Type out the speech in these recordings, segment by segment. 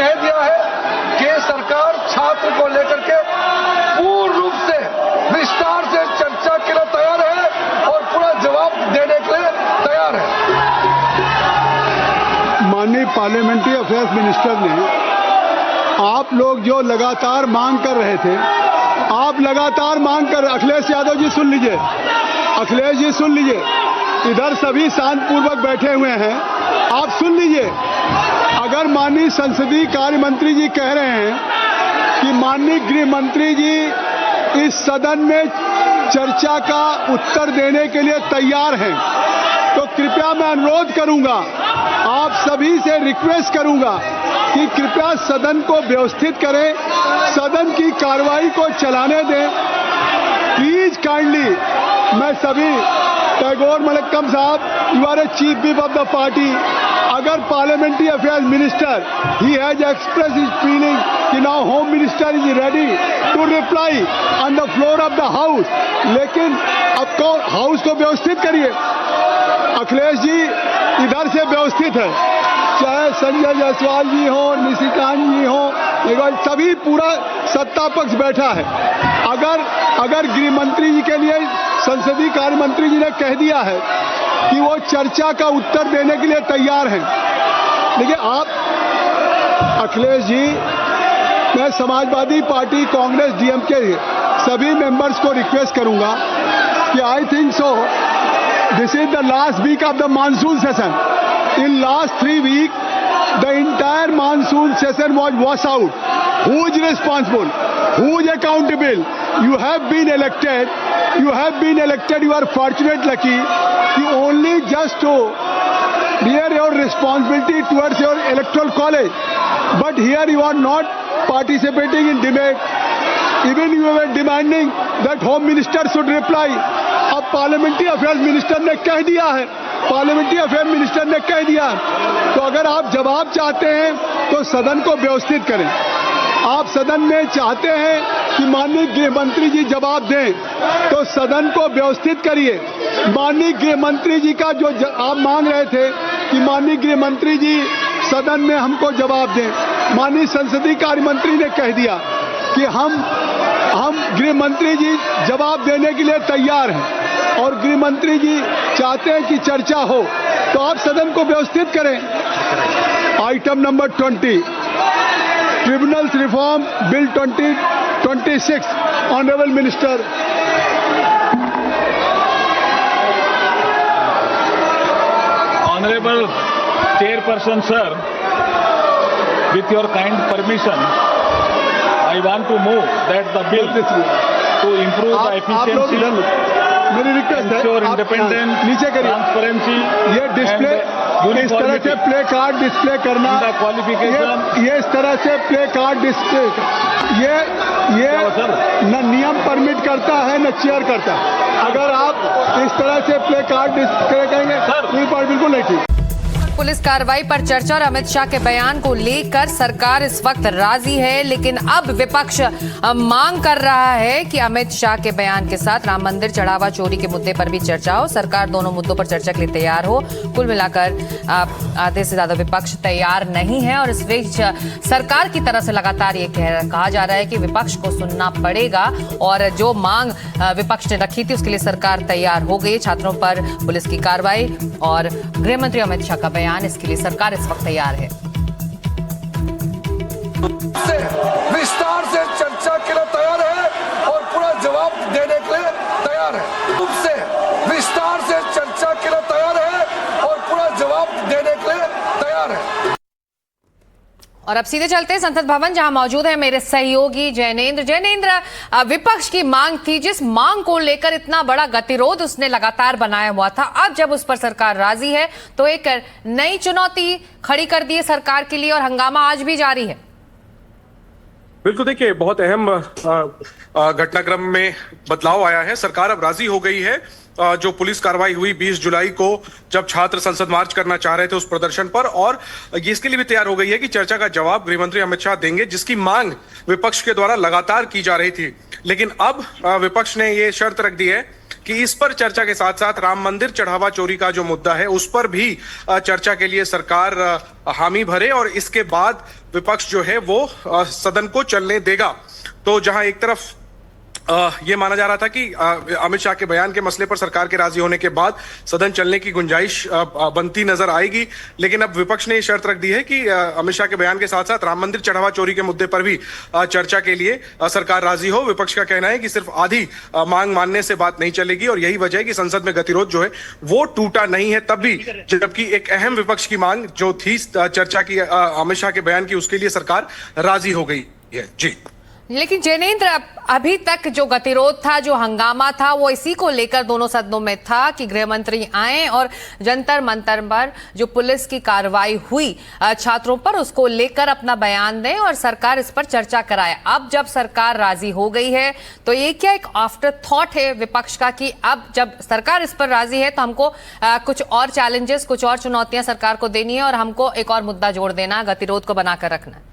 कह दिया है कि सरकार छात्र को लेकर के पूर्ण रूप से विस्तार से चर्चा के लिए तैयार है और पूरा जवाब देने के लिए तैयार है। माननीय पार्लियामेंट्री अफेयर्स मिनिस्टर ने आप लोग जो लगातार मांग कर रहे थे, आप लगातार मांग कर, अखिलेश यादव जी सुन लीजिए, अखिलेश जी सुन लीजिए, इधर सभी शांतिपूर्वक बैठे हुए हैं, आप सुन लीजिए। अगर माननीय संसदीय कार्य मंत्री जी कह रहे हैं कि माननीय गृह मंत्री जी इस सदन में चर्चा का उत्तर देने के लिए तैयार हैं, तो कृपया मैं अनुरोध करूंगा, आप सभी से रिक्वेस्ट करूंगा कि कृपया सदन को व्यवस्थित करें, सदन की कार्रवाई को चलाने दें। प्लीज काइंडली, मैं सभी, टैगोर मलक्कम साहब, you are a chief whip of the party, अगर parliamentary affairs minister he has express his feeling कि now home minister is ready to reply on the floor of the house, लेकिन अब तो house को व्यवस्थित करिए। अखिलेश जी इधर से व्यवस्थित है, चाहे संजय जायसवाल जी हो, निशिकांत जी हो, सभी पूरा सत्ता पक्ष बैठा है। अगर गृह मंत्री जी के लिए संसदीय कार्य मंत्री जी ने कह दिया है कि वो चर्चा का उत्तर देने के लिए तैयार हैं, देखिए आप अखिलेश जी, मैं समाजवादी पार्टी, कांग्रेस, डीएमके सभी मेंबर्स को रिक्वेस्ट करूंगा कि I think so this is the last week of the monsoon session. In last 3 weeks, the entire monsoon session was washed out. Who is responsible? Who is accountable? You have been elected. You have been elected. You are fortunate, lucky. You only just to bear your responsibility towards your electoral college. But here you are not participating in debate. Even you were demanding that Home Minister should reply. अब parliamentary affairs minister ने कह दिया है, parliamentary affair minister ने कह दिया, तो अगर आप जवाब चाहते हैं तो सदन को व्यवस्थित करें। आप सदन में चाहते हैं कि माननीय गृह मंत्री जी जवाब दें, तो सदन को व्यवस्थित करिए। माननीय गृह मंत्री जी का जो आप मांग रहे थे कि माननीय गृह मंत्री जी सदन में हमको जवाब दें, माननीय संसदीय कार्य मंत्री ने कह दिया कि हम गृह मंत्री जी जवाब देने के लिए तैयार हैं और गृह मंत्री जी चाहते हैं कि चर्चा हो, तो आप सदन को व्यवस्थित करें। Item number 20, tribunals reform bill 2026, honourable minister. Honourable chairperson sir, with your kind permission, I want to move that the bill to improve the efficiency, मेरी रिक्वेस्ट है, ensure independence, नीचे करिए, transparency, ये डिस्प्ले इस तरह से प्ले कार्ड डिस्प्ले करना, the qualification, ये इस तरह से प्ले कार्ड डिस्प्ले, ये न नियम परमिट करता है न चेयर करता है। अगर आप इस तरह से प्ले कार्ड डिस्प्ले करेंगे तो बिल्कुल नहीं ठीक। पुलिस कार्रवाई पर चर्चा और अमित शाह के बयान को लेकर सरकार इस वक्त राजी है, लेकिन अब विपक्ष मांग कर रहा है कि अमित शाह के बयान के साथ राम मंदिर चढ़ावा चोरी के मुद्दे पर भी चर्चा हो। सरकार दोनों मुद्दों पर चर्चा के लिए तैयार हो। कुल मिलाकर आधे से ज्यादा विपक्ष तैयार नहीं है और इस बीच सरकार की तरफ से लगातार ये कहा जा रहा है कि विपक्ष को सुनना पड़ेगा और जो मांग विपक्ष ने रखी थी उसके लिए सरकार तैयार हो गई। छात्रों पर पुलिस की कार्रवाई और गृह मंत्री अमित शाह का बयान, इसके लिए सरकार इस वक्त तैयार है। विस्तार से चर्चा के लिए तैयार है और पूरा जवाब देने के लिए तैयार है। से विस्तार से चर्चा के लिए तैयार है और पूरा जवाब देने के लिए तैयार है। और अब सीधे चलते हैं संसद भवन, जहां मौजूद है मेरे सहयोगी जैनेंद्र। जैनेंद्र, विपक्ष की मांग थी, जिस मांग को लेकर इतना बड़ा गतिरोध उसने लगातार बनाया हुआ था, अब जब उस पर सरकार राजी है तो एक नई चुनौती खड़ी कर दी है सरकार के लिए और हंगामा आज भी जारी है। बिल्कुल, देखिए बहुत अहम घटनाक्रम में बदलाव आया है। सरकार अब राजी हो गई है। जो पुलिस कार्रवाई हुई 20 जुलाई को, जब छात्र संसद मार्च करना चाह रहे थे उस प्रदर्शन पर, और ये इसके लिए भी तैयार हो गई है कि चर्चा का जवाब गृहमंत्री अमित शाह देंगे, जिसकी मांग विपक्ष के द्वारा लगातार की जा रही थी। लेकिन अब विपक्ष ने ये शर्त रख दी है कि इस पर चर्चा के साथ साथ राम मंदिर चढ़ावा चोरी का जो मुद्दा है उस पर भी चर्चा के लिए सरकार हामी भरे और इसके बाद विपक्ष जो है वो सदन को चलने देगा। तो जहां एक तरफ ये माना जा रहा था कि अमित शाह के बयान के मसले पर सरकार के राजी होने के बाद सदन चलने की गुंजाइश बनती नजर आएगी, लेकिन अब विपक्ष ने शर्त रख दी है कि अमित शाह के बयान के साथ साथ राम मंदिर चढ़ावा चोरी के मुद्दे पर भी चर्चा के लिए सरकार राजी हो। विपक्ष का कहना है कि सिर्फ आधी मांग मानने से बात नहीं चलेगी और यही वजह है कि संसद में गतिरोध जो है वो टूटा नहीं है, तब भी जबकि एक अहम विपक्ष की मांग जो थी चर्चा की अमित शाह के बयान की, उसके लिए सरकार राजी हो गई है। जी, लेकिन जैनेंद्र, अभी तक जो गतिरोध था, जो हंगामा था, वो इसी को लेकर दोनों सदनों में था कि गृह मंत्री आए और जंतर मंतर पर जो पुलिस की कार्रवाई हुई छात्रों पर, उसको लेकर अपना बयान दें और सरकार इस पर चर्चा कराए। अब जब सरकार राजी हो गई है तो ये क्या एक आफ्टर थॉट है विपक्ष का कि अब जब सरकार इस पर राजी है तो हमको कुछ और चैलेंजेस, कुछ और चुनौतियां सरकार को देनी है और हमको एक और मुद्दा जोड़ देना, गतिरोध को बनाकर रखना है?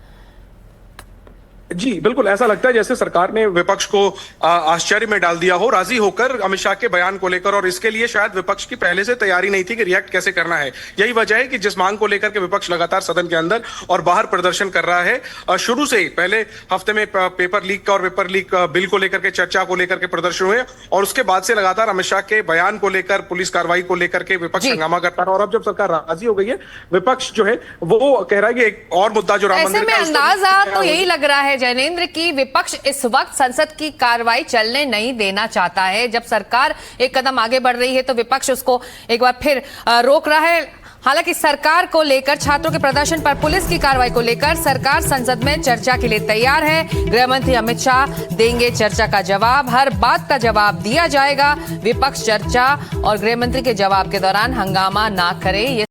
जी बिल्कुल, ऐसा लगता है जैसे सरकार ने विपक्ष को आश्चर्य में डाल दिया हो, राजी होकर अमित शाह के बयान को लेकर, और इसके लिए शायद विपक्ष की पहले से तैयारी नहीं थी कि रिएक्ट कैसे करना है। यही वजह है कि जिस मांग को लेकर के विपक्ष लगातार सदन के अंदर और बाहर प्रदर्शन कर रहा है, शुरू से ही पहले हफ्ते में पेपर लीक और पेपर लीक बिल को लेकर के चर्चा को लेकर के प्रदर्शन हुए और उसके बाद से लगातार अमित शाह के बयान को लेकर, पुलिस कार्रवाई को लेकर के विपक्ष हंगामा करता रहा और अब जब सरकार राजी हो गई है, विपक्ष जो है वो कह रहा है कि एक और मुद्दा जो राम मंदिर का, अंदाजा तो यही लग रहा है जैनेंद्र की विपक्ष इस वक्त संसद की कार्रवाई चलने नहीं देना चाहता है। जब सरकार एक कदम आगे बढ़ रही है तो विपक्ष उसको एक बार फिर रोक रहा है। हालांकि सरकार को लेकर, छात्रों के प्रदर्शन पर पुलिस की कार्रवाई को लेकर सरकार संसद में चर्चा के लिए तैयार है। गृह मंत्री अमित शाह देंगे चर्चा का जवाब, हर बात का जवाब दिया जाएगा। विपक्ष चर्चा और गृह मंत्री के जवाब के दौरान हंगामा ना करे, ये